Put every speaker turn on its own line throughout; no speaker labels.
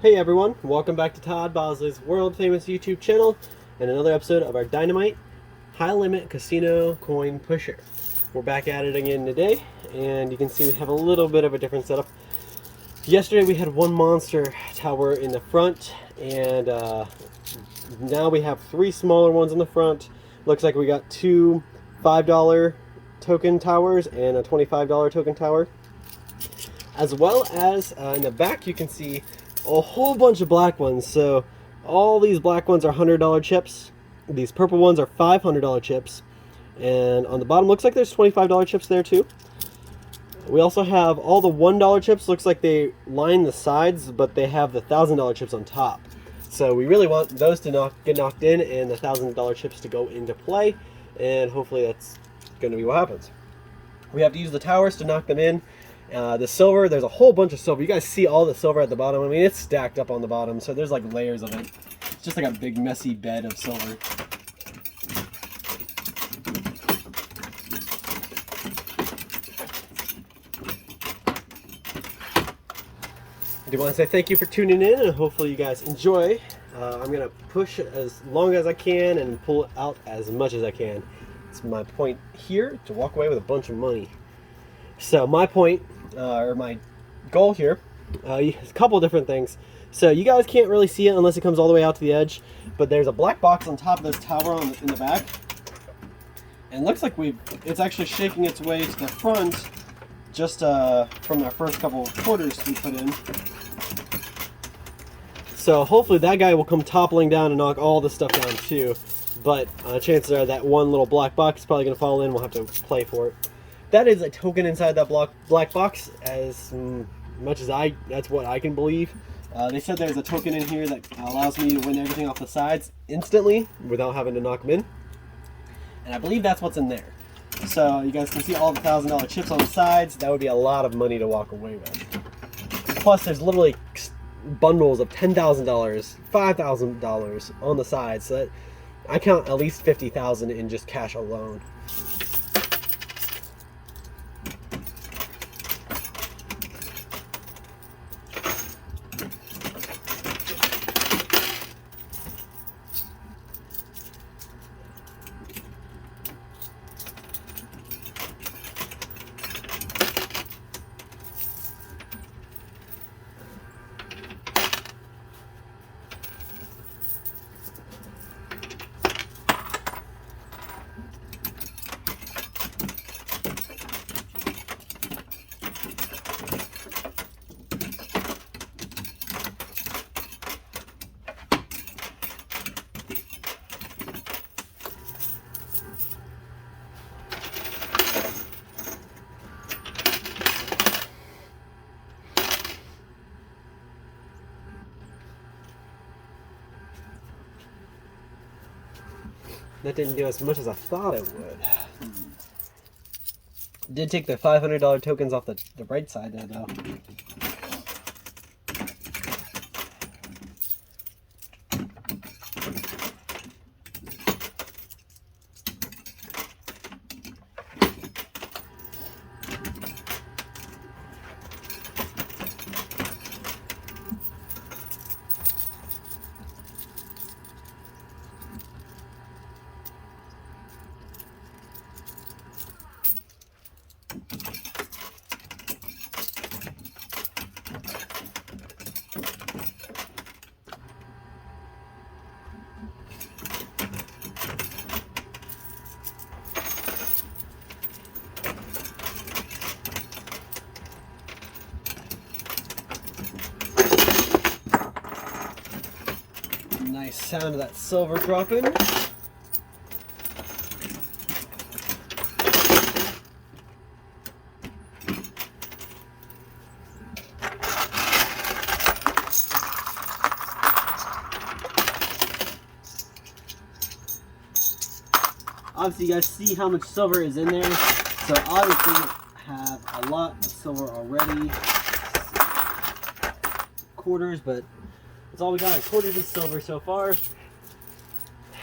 Hey everyone, welcome back to Todd Bosley's world famous YouTube channel and another episode of our Dynamite High Limit Casino Coin Pusher. We're back at it again today, and you can see we have a little bit of a different setup. Yesterday we had one monster tower in the front, and now we have three smaller ones in the front. Looks like we got two $5 token towers and a $25 token tower. As well as in the back you can see a whole bunch of black ones. So all these black ones are $100 chips. These purple ones are $500 chips. And on the bottom looks like there's $25 chips there too. We also have all the $1 chips. Looks like they line the sides, but they have the $1,000 chips on top. So we really want those to get knocked in and the $1,000 chips to go into play. And hopefully that's going to be what happens. We have to use the towers to knock them in. The silver, there's a whole bunch of silver. You guys see all the silver at the bottom. I mean, it's stacked up on the bottom, so there's like layers of it. It's just like a big messy bed of silver. I do want to say thank you for tuning in, and hopefully you guys enjoy. I'm going to push as long as I can and pull out as much as I can. It's my point here, to walk away with a bunch of money. So my point, or my goal here, is a couple different things. So you guys can't really see it unless it comes all the way out to the edge, but there's a black box on top of this tower in the back. And it looks like it's actually shaking its way to the front just from our first couple of quarters we put in. So hopefully that guy will come toppling down and knock all this stuff down too. But chances are that one little black box is probably going to fall in. We'll have to play for it. That is a token inside that black box, as much as that's what I can believe. They said there's a token in here that allows me to win everything off the sides instantly without having to knock them in. And I believe that's what's in there. So you guys can see all the $1,000 chips on the sides. That would be a lot of money to walk away with. Plus there's literally bundles of $10,000, $5,000 on the sides. So that I count at least $50,000 in just cash alone. That didn't do as much as I thought it would. Did take the $500 tokens off the right side there, though. Nice sound of that silver dropping. Obviously you guys see how much silver is in there, so obviously have a lot of silver already. Quarters, but that's all we got. Quarters of silver so far.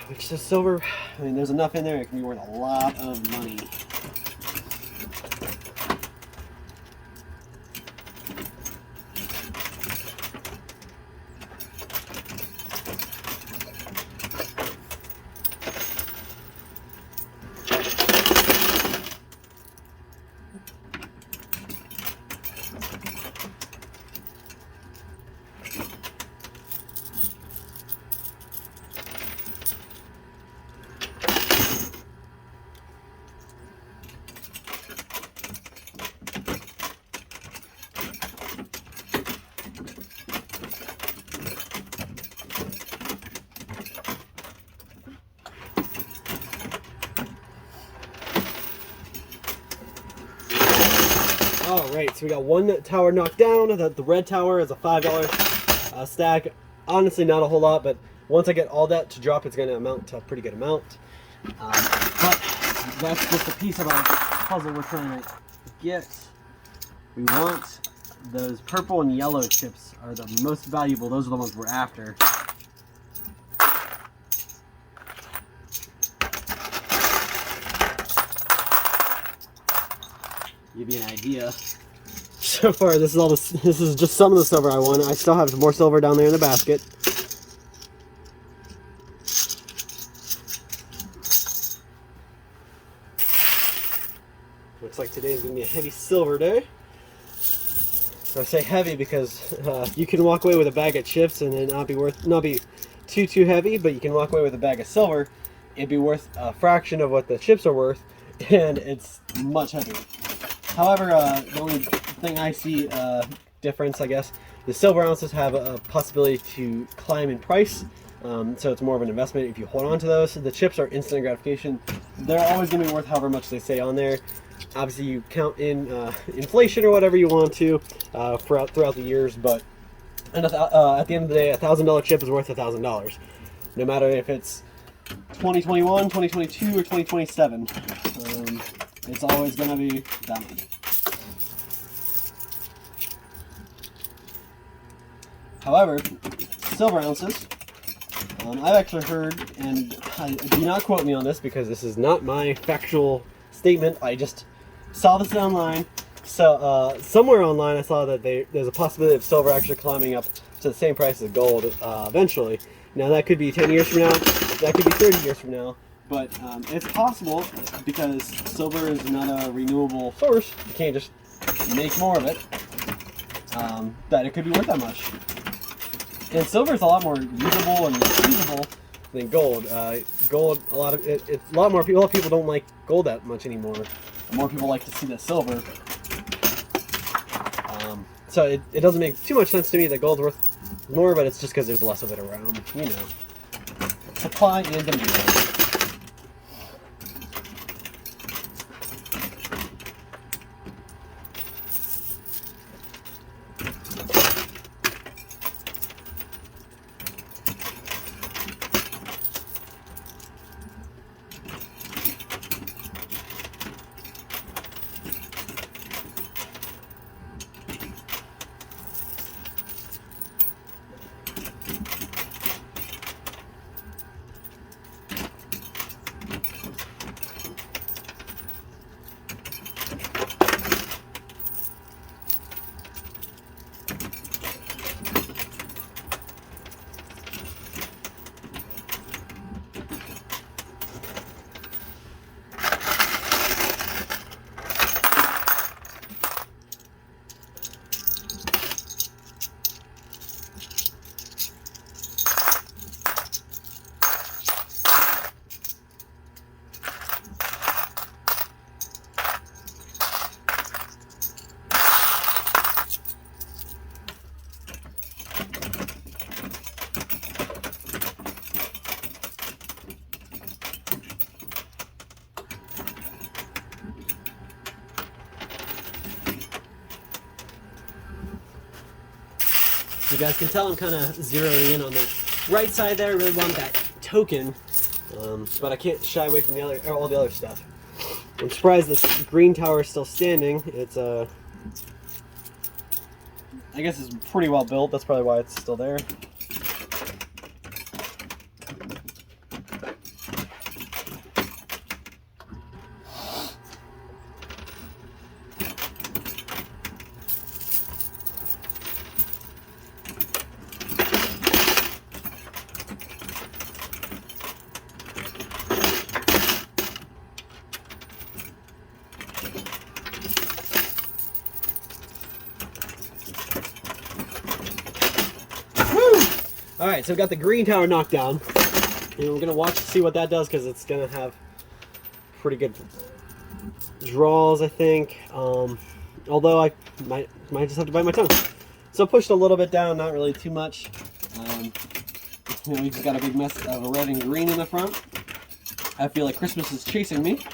Which the silver, I mean, there's enough in there, it can be worth a lot of money. All right, so we got one tower knocked down. The red tower is a $5 stack. Honestly, not a whole lot, but once I get all that to drop, it's going to amount to a pretty good amount. But that's just a piece of our puzzle we're trying to get. We want those purple and yellow chips are the most valuable. Those are the ones we're after. Give you an idea. So far, this is just some of the silver I won. I still have more silver down there in the basket. Looks like today is going to be a heavy silver day. I say heavy because you can walk away with a bag of chips and it not be too heavy, but you can walk away with a bag of silver. It'd be worth a fraction of what the chips are worth, and it's much heavier. However, the only thing I see difference, I guess, the silver ounces have a possibility to climb in price, so it's more of an investment if you hold on to those. The chips are instant gratification. They're always going to be worth however much they say on there. Obviously, you count in inflation or whatever you want to throughout the years, but at the end of the day, a $1,000 chip is worth $1,000, no matter if it's 2021, 2022, or 2027. It's always going to be that much. However, silver ounces, I've actually heard, and do not quote me on this because this is not my factual statement, I just saw this online. So somewhere online I saw that there's a possibility of silver actually climbing up to the same price as gold eventually. Now that could be 10 years from now, that could be 30 years from now. But it's possible because silver is not a renewable source. You can't just make more of it. That it could be worth that much. And silver is a lot more usable and usable than gold. Gold, a lot more people. A lot of people don't like gold that much anymore. More people like to see the silver. So it doesn't make too much sense to me that gold's worth more, but it's just because there's less of it around. You know, supply and demand. You guys can tell I'm kind of zeroing in on that right side there. I really want that token, but I can't shy away from all the other stuff. I'm surprised this green tower is still standing. It's I guess it's pretty well built. That's probably why it's still there. Alright, so we've got the green tower knocked down. And we're going to watch to see what that does because it's going to have pretty good draws, I think. Although I might just have to bite my tongue. So I pushed a little bit down, not really too much. We just got a big mess of red and green in the front. I feel like Christmas is chasing me.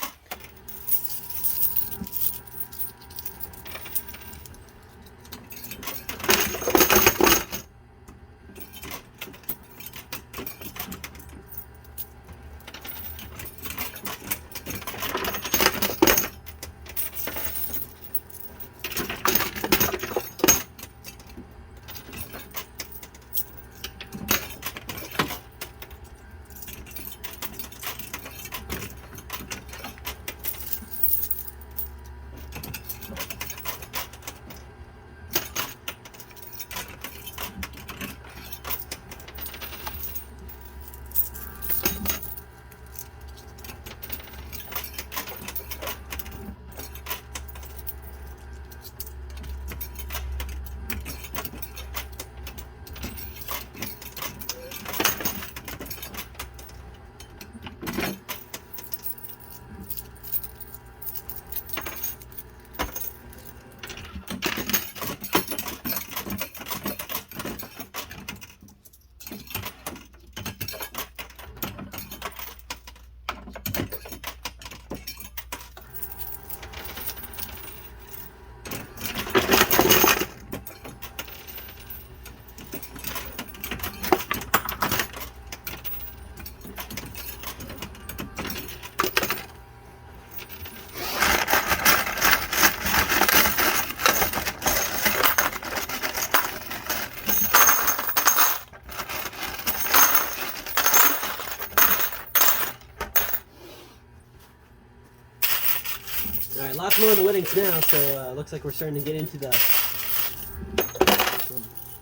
All right, lots more of the WIINNINGS now, so looks like we're starting to get into the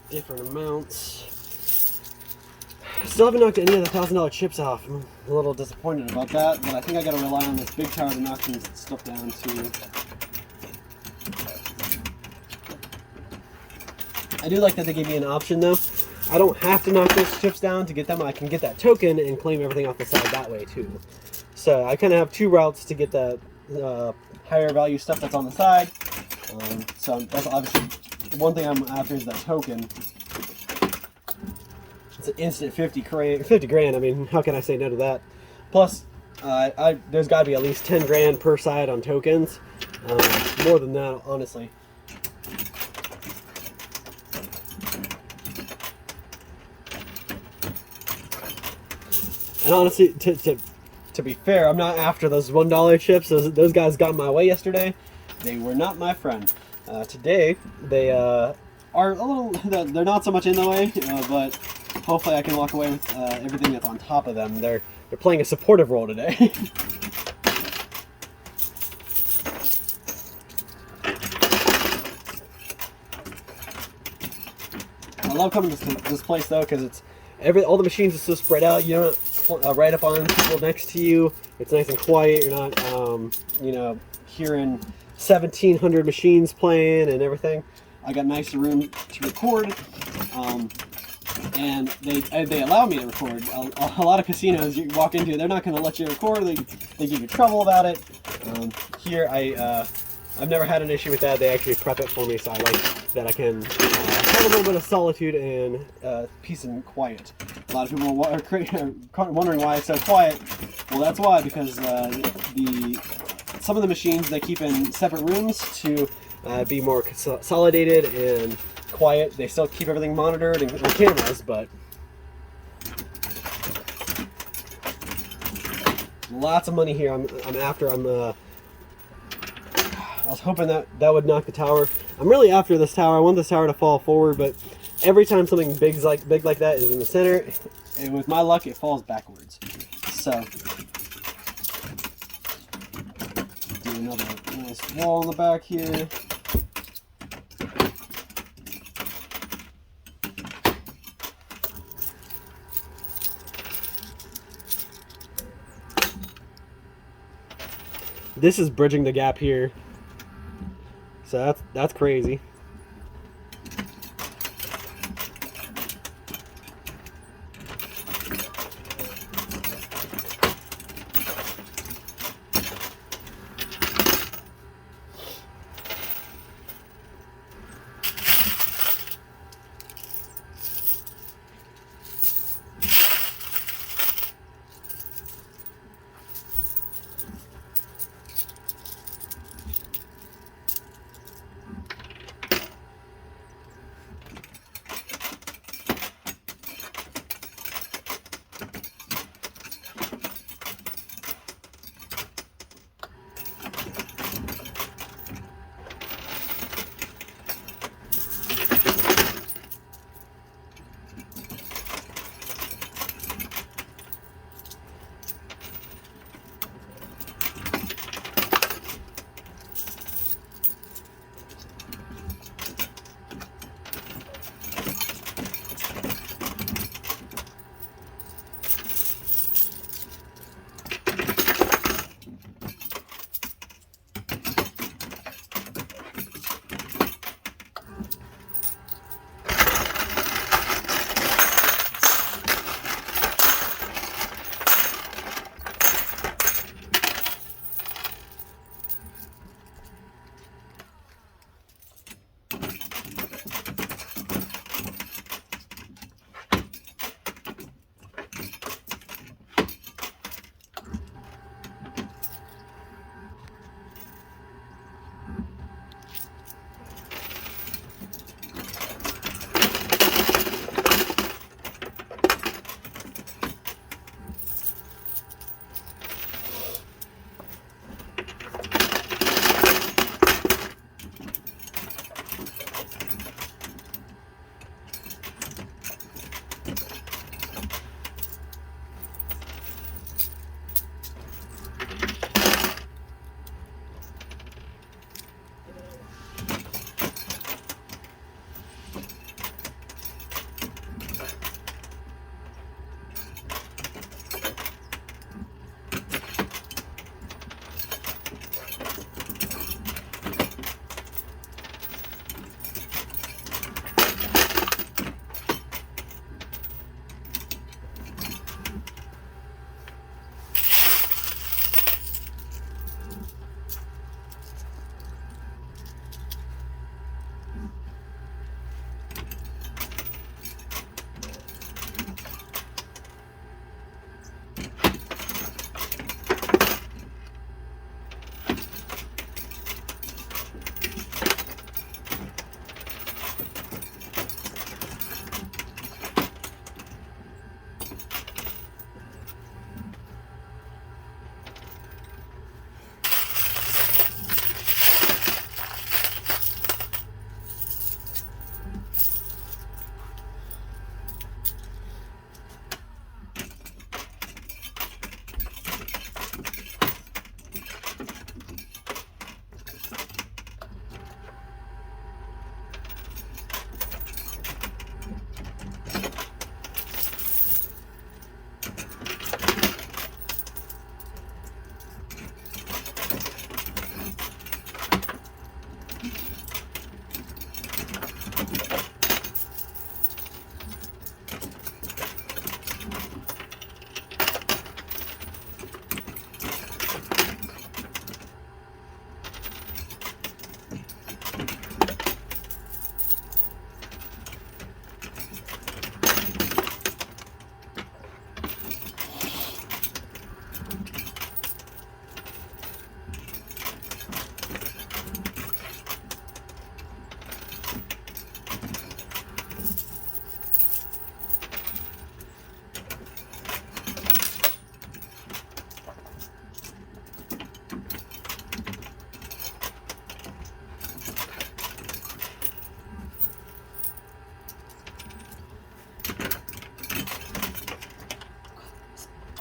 different amounts. Still haven't knocked any of the $1,000 chips off. I'm a little disappointed about that, but I think I gotta rely on this big tower to knock some stuff down too. I do like that they gave me an option though. I don't have to knock those chips down to get them. I can get that token and claim everything off the side that way too. So I kind of have two routes to get the higher value stuff that's on the side. So that's obviously the one thing I'm after is that token. It's an instant 50 grand. I mean, how can I say no to that? Plus, there's got to be at least 10 grand per side on tokens. More than that, honestly. And honestly, to be fair, I'm not after those $1 chips. Those guys got my way yesterday. They were not my friend. Today, they are a little, they're not so much in the way, but hopefully I can walk away with everything that's on top of them. They're playing a supportive role today. I love coming to this place though, because it's all the machines are so spread out. You don't right up on people next to you. It's nice and quiet. You're not, you know, hearing 1,700 machines playing and everything. I got nice room to record, and they allow me to record. A lot of casinos you walk into, they're not going to let you record. They give you trouble about it. Here, I've never had an issue with that. They actually prep it for me, so I like that I can have a little bit of solitude and peace and quiet. A lot of people are wondering why it's so quiet. Well, that's why, because some of the machines they keep in separate rooms to be more consolidated and quiet. They still keep everything monitored and on cameras, but lots of money here. I'm after. I was hoping that would knock the tower. I'm really after this tower. I want this tower to fall forward, but every time something big like that is in the center, and with my luck, it falls backwards. So, do another nice wall in the back here. This is bridging the gap here. So that's crazy.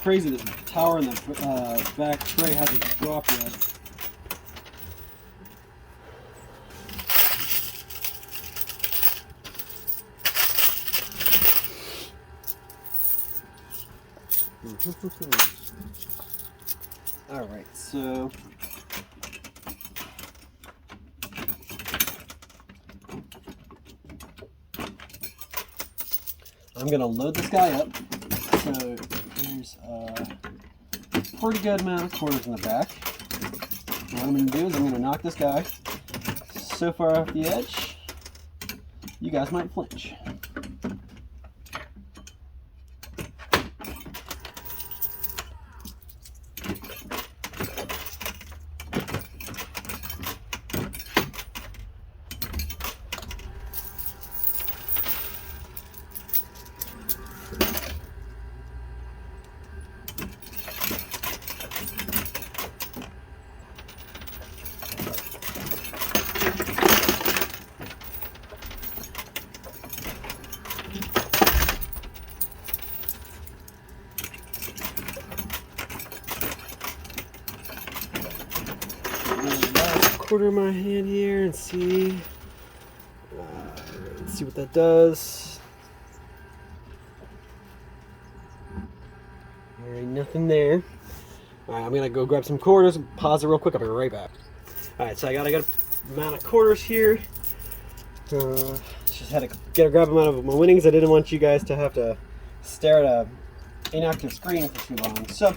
crazy, this tower in the back tray hasn't dropped yet. Alright, so I'm gonna load this guy up. So there's a pretty good amount of quarters in the back. What I'm gonna do is I'm gonna knock this guy so far off the edge, you guys might flinch. Quarter in my hand here and see what that does. Alright, nothing there. Alright, I'm gonna go grab some quarters and pause it real quick. I'll be right back. Alright, so I got a good amount of quarters here. Just had to grab them out of my winnings. I didn't want you guys to have to stare at a inactive screen for too long. So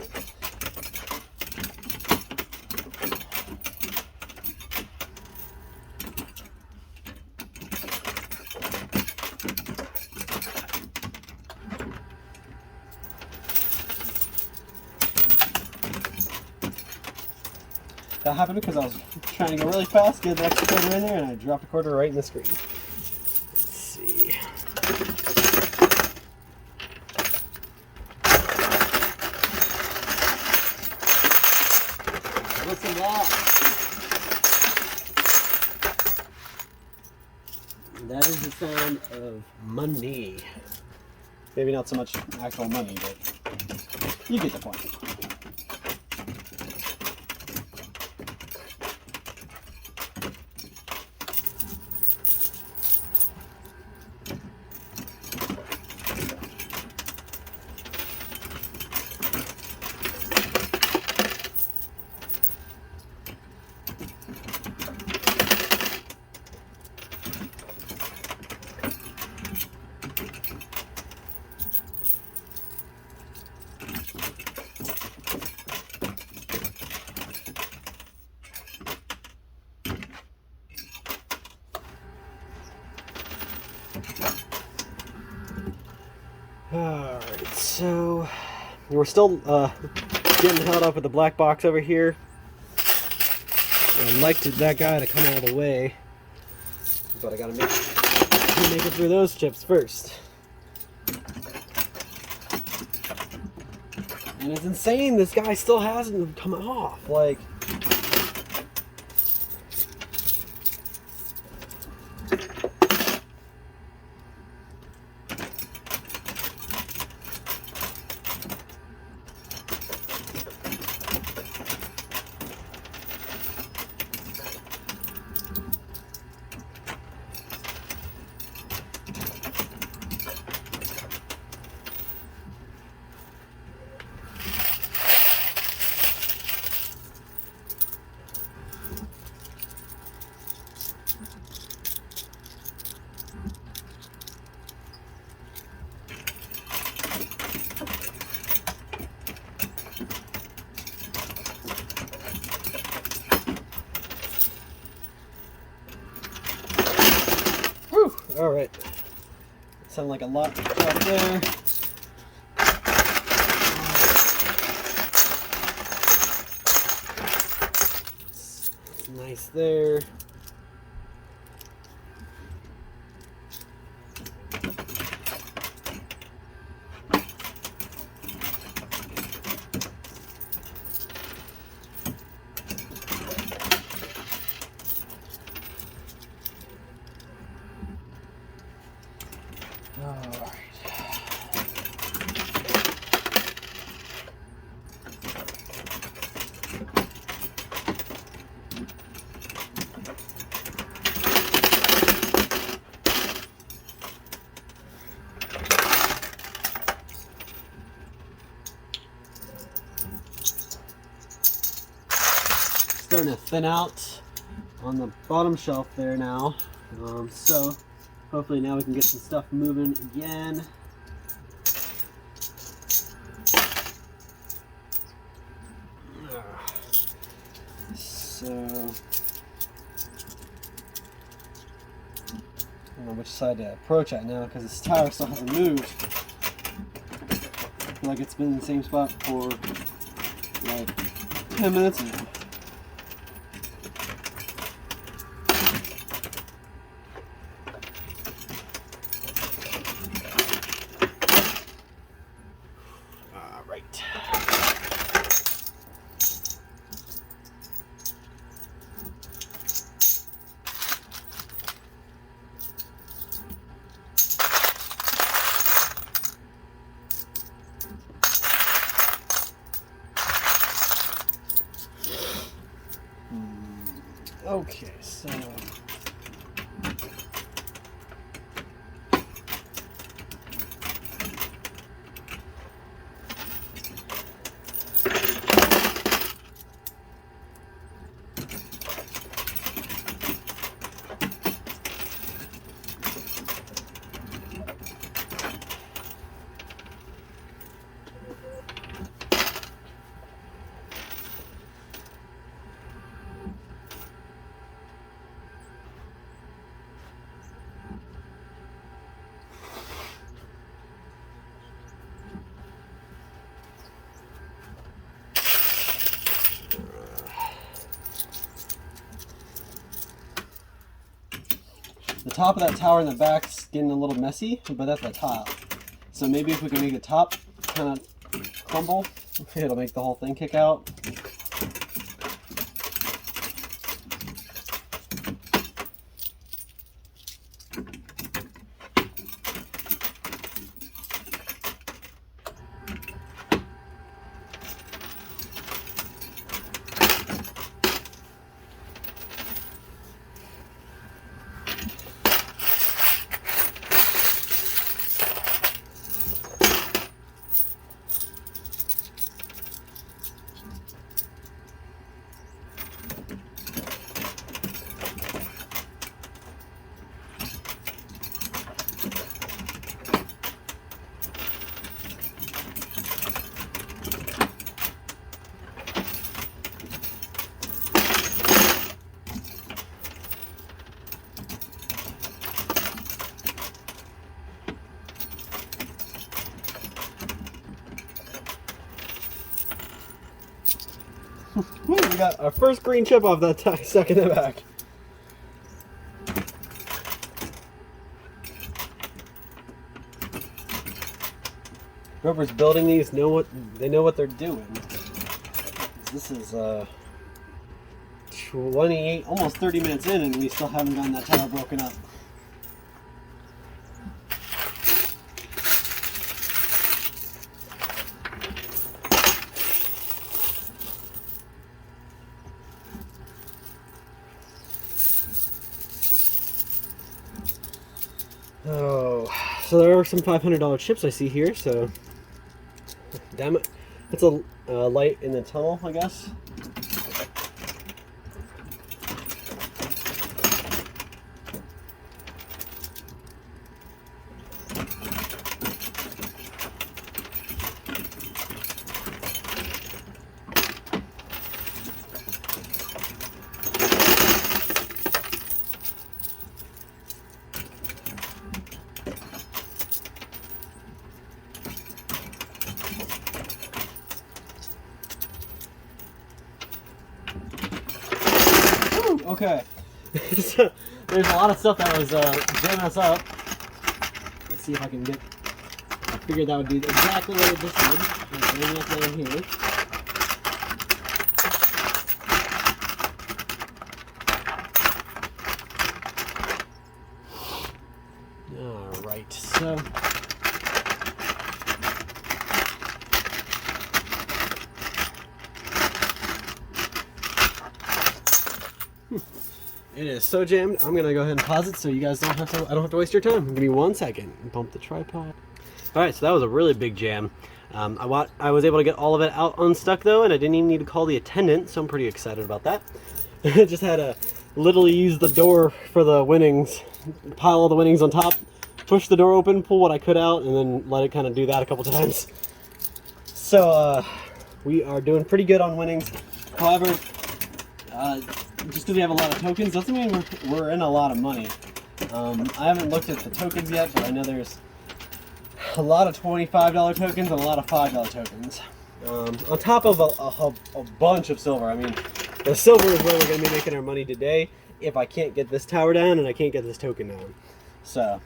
that happened because I was trying to go really fast, get the extra quarter in there, and I dropped a quarter right in the screen. Let's see. Listen to that. That is the sound of money. Maybe not so much actual money, but you get the point. Alright, so we're still getting held up with the black box over here. I'd like that guy to come all the way, but I gotta make it through those chips first. And it's insane, this guy still hasn't come off. Like, all right. Sound like a lot right there. It's nice there. starting to thin out on the bottom shelf there now. So hopefully now we can get some stuff moving again. So I don't know which side to approach at now because this tower still hasn't moved. I feel like it's been in the same spot for like 10 minutes now. Okay, so the top of that tower in the back's getting a little messy, but that's the top. So maybe if we can make the top kind of crumble, it'll make the whole thing kick out. We got our first green chip off that stuck in the back. Whoever's building these know what they're doing. This is 28, almost 30 minutes in, and we still haven't gotten that tower broken up. Oh, so there are some $500 chips I see here, so damn it. It's a light in the tunnel, I guess. Okay, so there's a lot of stuff that was jamming us up. Let's see if I can get. I figured that would be exactly what it just did. It's jamming up down here. All right, so. It is so jammed. I'm gonna go ahead and pause it so you guys don't have to. I don't have to waste your time. Give me 1 second and pump the tripod. All right, so that was a really big jam. I was able to get all of it out unstuck though, and I didn't even need to call the attendant, so I'm pretty excited about that. Just had to literally use the door for the winnings, pile all the winnings on top, push the door open, pull what I could out, and then let it kind of do that a couple times. So we are doing pretty good on winnings. However, just because we have a lot of tokens doesn't mean we're in a lot of money. I haven't looked at the tokens yet, but I know there's a lot of $25 tokens and a lot of $5 tokens. On top of a bunch of silver. I mean, the silver is where we're going to be making our money today if I can't get this tower down and I can't get this token down. So,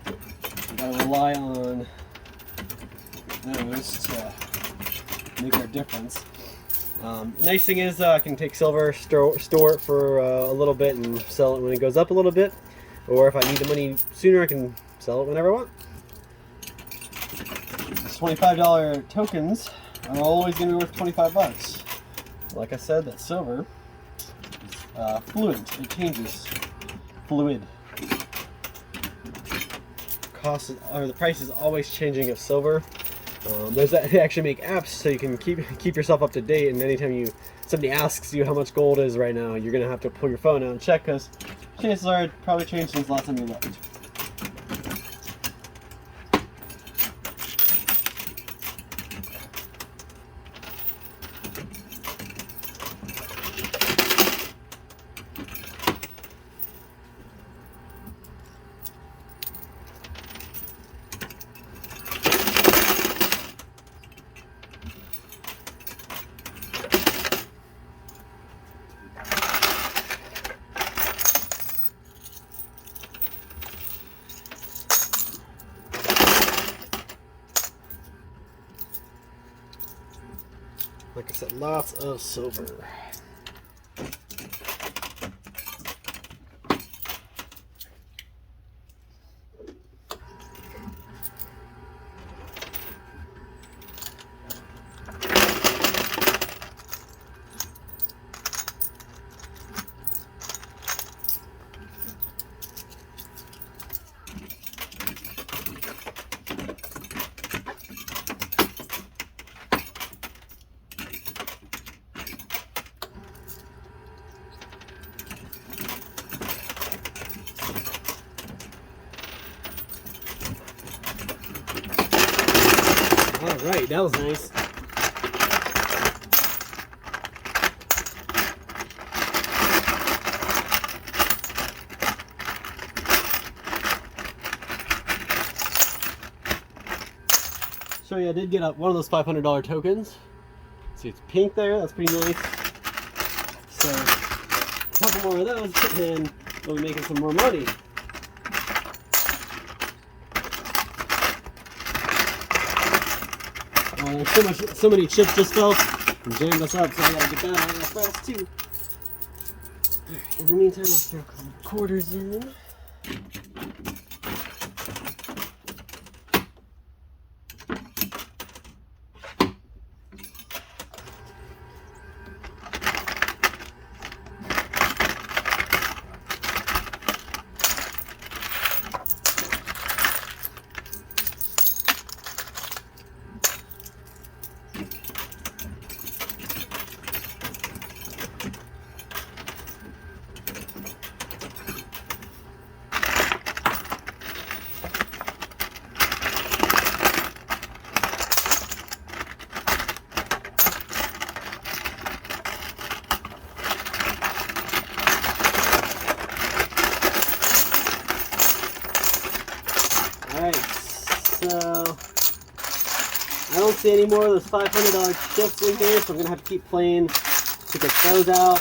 we gotta rely on those to make our difference. Nice thing is I can take silver, store it for a little bit and sell it when it goes up a little bit. Or if I need the money sooner, I can sell it whenever I want. These $25 tokens are always going to be worth 25 bucks. Like I said, that silver is fluid. It changes. Fluid. The price is always changing of silver. They actually make apps so you can keep yourself up to date, and anytime somebody asks you how much gold is right now, you're gonna have to pull your phone out and check, because chances are it probably changed since last time you looked. Like I said, lots of silver. Alright, that was nice. So yeah, I did get one of those $500 tokens. See, it's pink there, that's pretty nice. So, a couple more of those and we'll be making some more money. So many chips just fell and jammed us up, so I gotta get that out real fast too. Alright, in the meantime, I'll throw a couple quarters in. Alright, so I don't see any more of those $500 chips in here, so I'm going to have to keep playing to get those out.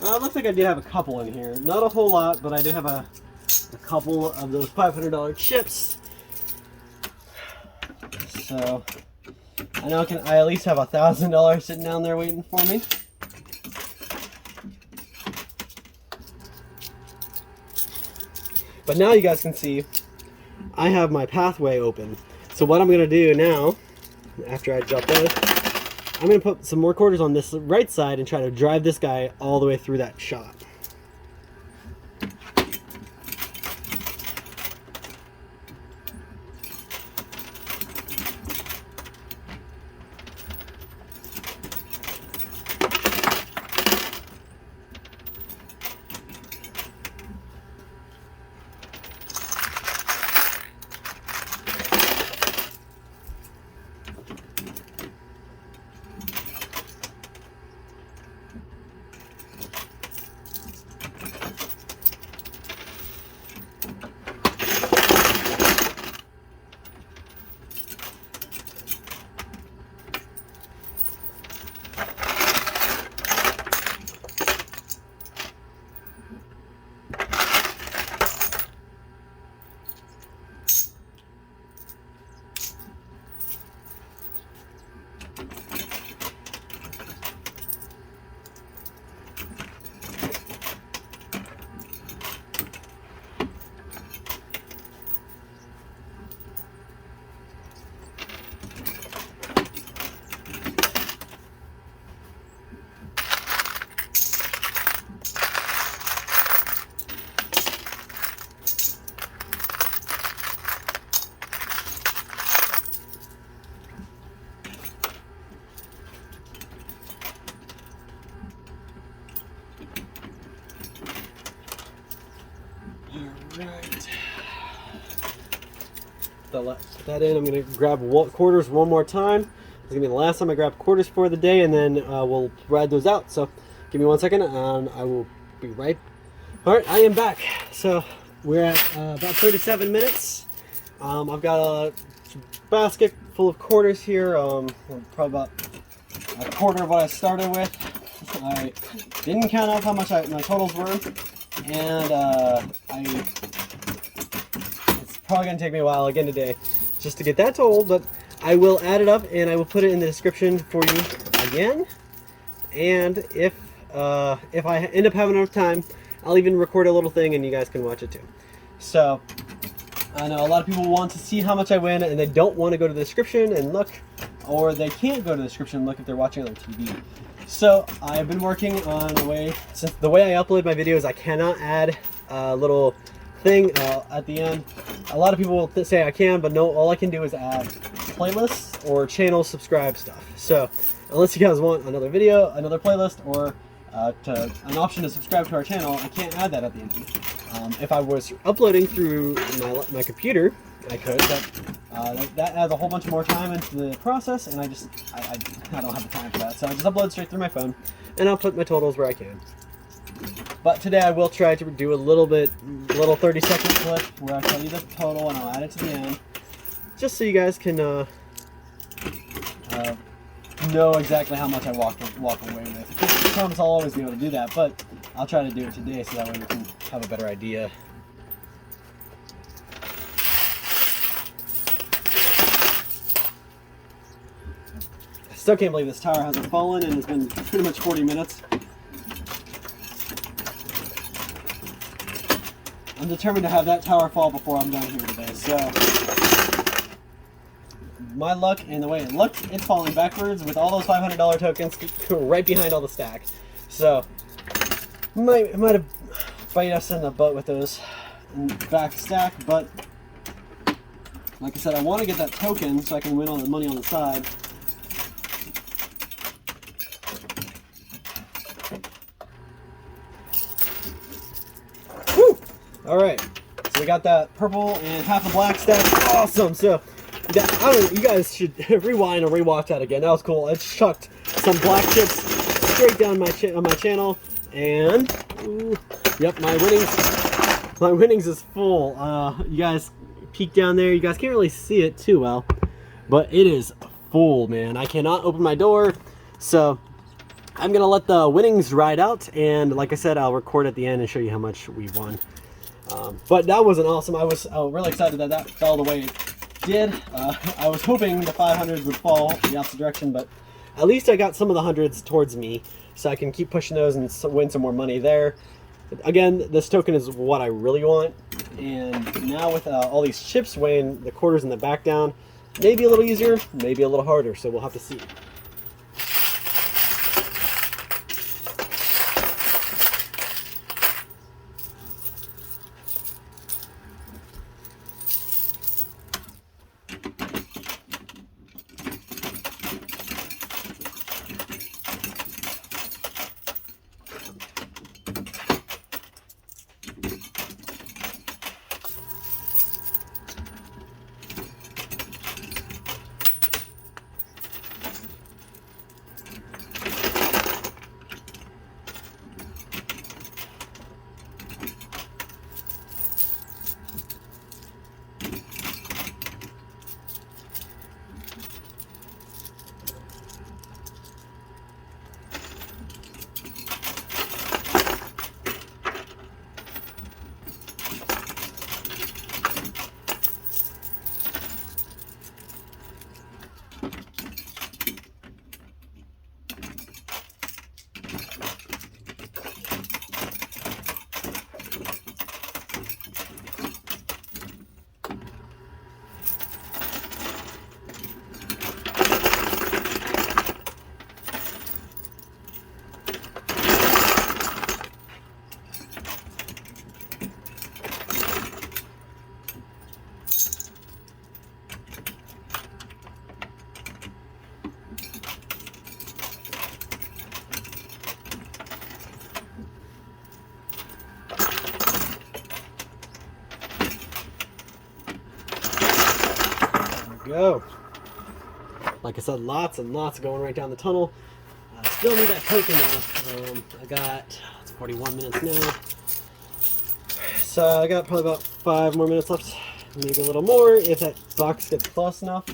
It looks like I do have a couple in here. Not a whole lot, but I do have a couple of those $500 chips. So I know I at least have $1,000 sitting down there waiting for me. But now you guys can see I have my pathway open. So what I'm going to do now, after I drop those, I'm going to put some more quarters on this right side and try to drive this guy all the way through that shot. put that in. I'm going to grab quarters one more time. It's going to be the last time I grab quarters for the day, and then we'll ride those out. So give me 1 second, and I will be right. All right, I am back. So we're at about 37 minutes. I've got a basket full of quarters here. Probably about a quarter of what I started with. I didn't count up how much my totals were, and it's probably going to take me a while again today just to get that total, but I will add it up and I will put it in the description for you again. And if I end up having enough time, I'll even record a little thing and you guys can watch it too. So I know a lot of people want to see how much I win and they don't want to go to the description and look, or they can't go to the description and look if they're watching on TV. So I've been working on a way, since the way I upload my videos, I cannot add a little thing at the end. A lot of people will say I can, but no, all I can do is add playlists or channel subscribe stuff. So unless you guys want another video, another playlist, or an option to subscribe to our channel, I can't add that at the end. If I was uploading through my computer, I could, but that adds a whole bunch more time into the process, and I don't have the time for that. So I just upload straight through my phone, and I'll put my totals where I can. But today I will try to do a little 30-second clip where I tell you the total, and I'll add it to the end, just so you guys can know exactly how much I walk away with. I promise I'll always be able to do that, but I'll try to do it today so that way we can have a better idea. I still can't believe this tower hasn't fallen, and it's been pretty much 40 minutes. I'm determined to have that tower fall before I'm done here today. So my luck and the way it looked, it's falling backwards with all those $500 tokens right behind all the stack. So might have bite us in the butt with those back stack, but like I said, I want to get that token so I can win all the money on the side. Woo! All right, so we got that purple and half a black stack. Awesome. So you guys should rewind and rewatch that again. That was cool. I chucked some black chips straight down on my channel, and yep, my winnings is full. You guys peek down there. You guys can't really see it too well, but it is full, man. I cannot open my door, so I'm gonna let the winnings ride out, and like I said, I'll record at the end and show you how much we won. But that was awesome. I was really excited that fell the way it did. I was hoping the 500s would fall the opposite direction, but at least I got some of the hundreds towards me, so I can keep pushing those and win some more money there. Again, this token is what I really want, and now with all these chips weighing the quarters in the back down, maybe a little easier, maybe a little harder, so we'll have to see. go. Like I said, lots and lots going right down the tunnel. Still need that token though. I got, it's 41 minutes now. So I got probably about 5 more minutes left, maybe a little more if that box gets close enough.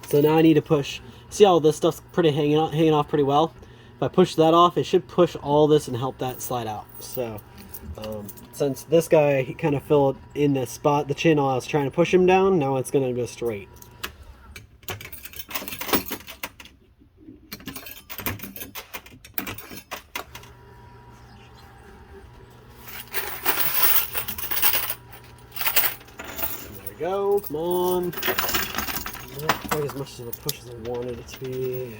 So now I need to push, see all this stuff's pretty hanging off pretty well. If I push that off, it should push all this and help that slide out. So since this guy, he kind of filled in the spot, the channel I was trying to push him down, now it's gonna go straight. There we go, come on. Not quite as much of a push as I wanted it to be.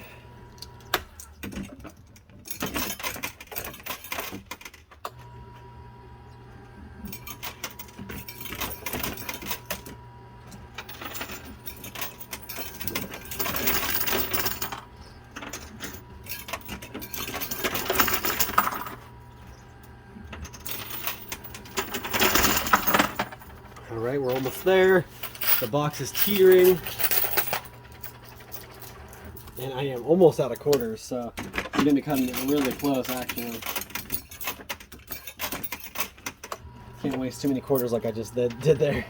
All right, we're almost there. The box is teetering. And I am almost out of quarters, so I'm going to be cutting it really close, actually. Can't waste too many quarters like I just did there.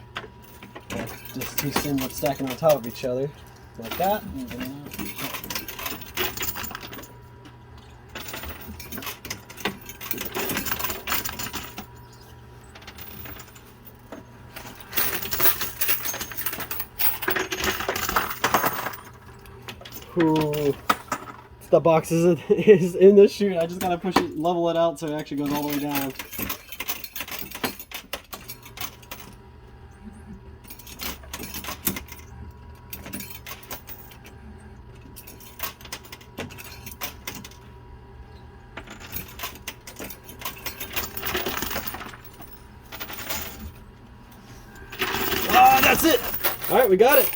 Just too soon with stacking on top of each other. Like that. Ooh, the box is in the chute. I just gotta push it, level it out so it actually goes all the way down. Ah, that's it. All right, we got it.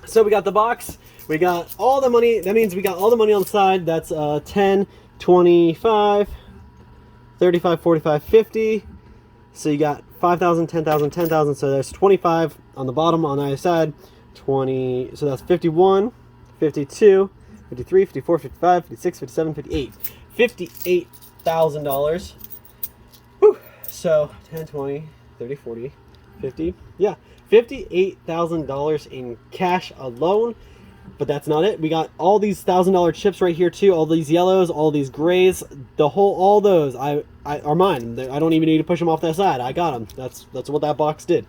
So we got the box. We got all the money. That means we got all the money on the side. That's 10, 25, 35, 45, 50. So you got 5,000, 10,000, 10,000. So there's 25 on the bottom on the other side. 20. So that's 51, 52, 53, 54, 55, 56, 57, 58. $58,000. Whew. So 10, 20, 30, 40, 50. Yeah. $58,000 in cash alone. But that's not it. We got all these $1,000 chips right here too. All these yellows, all these grays, all those are mine. I don't even need to push them off that side. I got them. That's what that box did.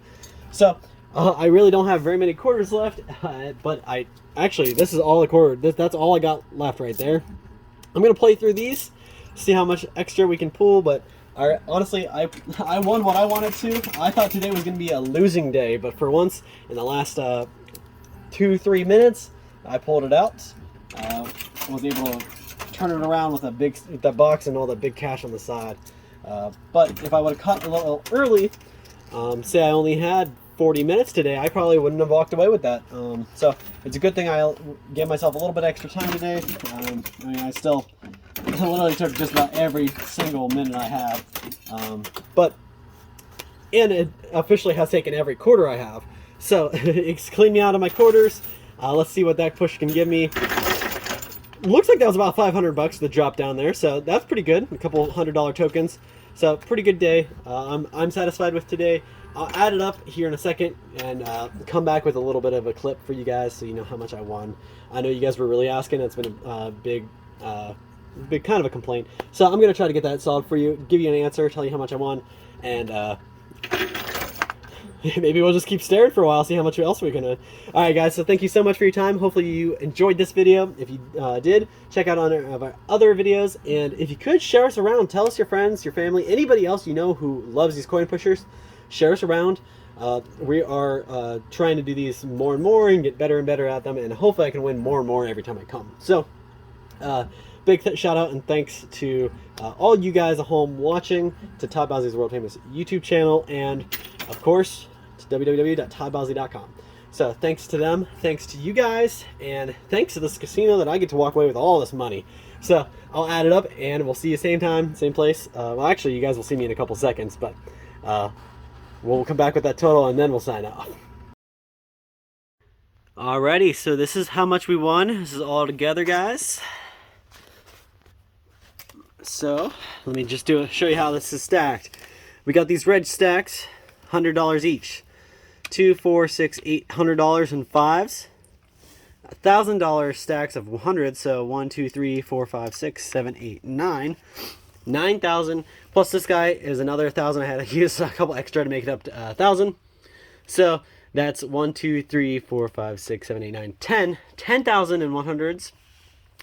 So I really don't have very many quarters left. But actually this is all the quarter. That's all I got left right there. I'm gonna play through these, see how much extra we can pull. But honestly, I won what I wanted to. I thought today was gonna be a losing day, but for once in the last 2-3 minutes. I pulled it out. Was able to turn it around with the box and all the big cash on the side. But if I would have cut a little early, say I only had 40 minutes today, I probably wouldn't have walked away with that. So it's a good thing I gave myself a little bit extra time today. I mean, I still literally took just about every single minute I have. And it officially has taken every quarter I have. So it's cleaned me out of my quarters. Let's see what that push can give me. Looks like that was about $500 to drop down there, so that's pretty good. A couple $100 tokens, so pretty good day. I'm satisfied with today. I'll add it up here in a second and come back with a little bit of a clip for you guys so you know how much I won. I know you guys were really asking. It's been a big kind of a complaint. So I'm gonna try to get that solved for you, give you an answer, tell you how much I won, and maybe we'll just keep staring for a while, see how much else we're gonna. All right, guys. So thank you so much for your time. Hopefully you enjoyed this video. If you did, check out our other videos, and if you could, share us around. Tell us your friends, your family, anybody else you know who loves these coin pushers. Share us around. We are trying to do these more and more and get better and better at them, and hopefully I can win more and more every time I come. So big shout out and thanks to all you guys at home watching, to Todd Bosley's world famous YouTube channel, and of course to www.toddbosley.com. So thanks to them, thanks to you guys, and thanks to this casino that I get to walk away with all this money. So I'll add it up and we'll see you same time, same place. Well, actually you guys will see me in a couple seconds, but we'll come back with that total and then we'll sign off. Alrighty, so this is how much we won. This is all together, guys. So let me just show you how this is stacked. We got these red stacks, $100 each. $2, $4, $6, $800 in fives. $1,000 stacks of 100. So 1, 2, 3, 4, 5, 6, 7, 8, 9. 9,000 plus this guy is another 1,000. I had to use a couple extra to make it up to 1,000. So that's 1, 2, 3, 4, 5, 6, 7, 8, 9, 10. 10,000 in 100s.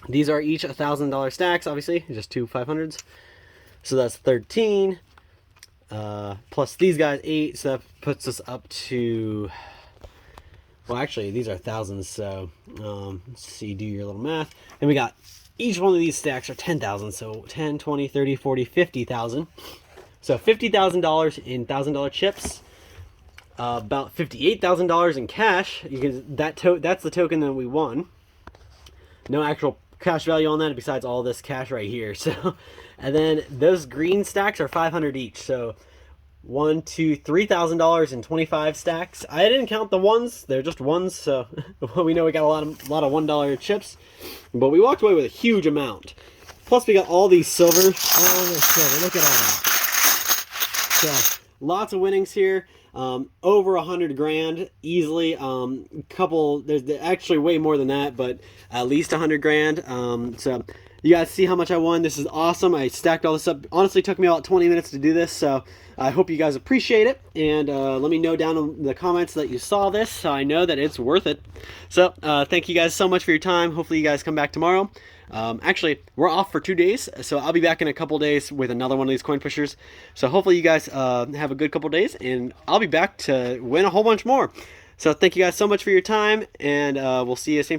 These are each $1,000 stacks, obviously, just two 500s. So that's 13. Plus these guys 8, so that puts us up to, well, actually these are thousands, so let's see, do your little math. And we got each one of these stacks are 10,000, so 10, 20, 30, 40, 50,000. So $50,000 in $1,000 chips, about $58,000 in cash. You can that's the token that we won. No actual cash value on that besides all this cash right here. So, and then those green stacks are 500 each. So $1, $2, $3,000 in 25 stacks. I didn't count the ones; they're just ones. So we know we got a lot of $1 chips, but we walked away with a huge amount. Plus, we got all these silver. All this silver. Look at all that. So lots of winnings here. Over 100 grand easily. There's actually way more than that, but at least 100 grand. So you guys see how much I won. This is awesome. I stacked all this up. Honestly, took me about 20 minutes to do this, so I hope you guys appreciate it, and let me know down in the comments that you saw this so I know that it's worth it. So thank you guys so much for your time. Hopefully you guys come back tomorrow. Actually, we're off for 2 days, so I'll be back in a couple days with another one of these coin pushers. So hopefully you guys have a good couple days, and I'll be back to win a whole bunch more. So thank you guys so much for your time, and we'll see you same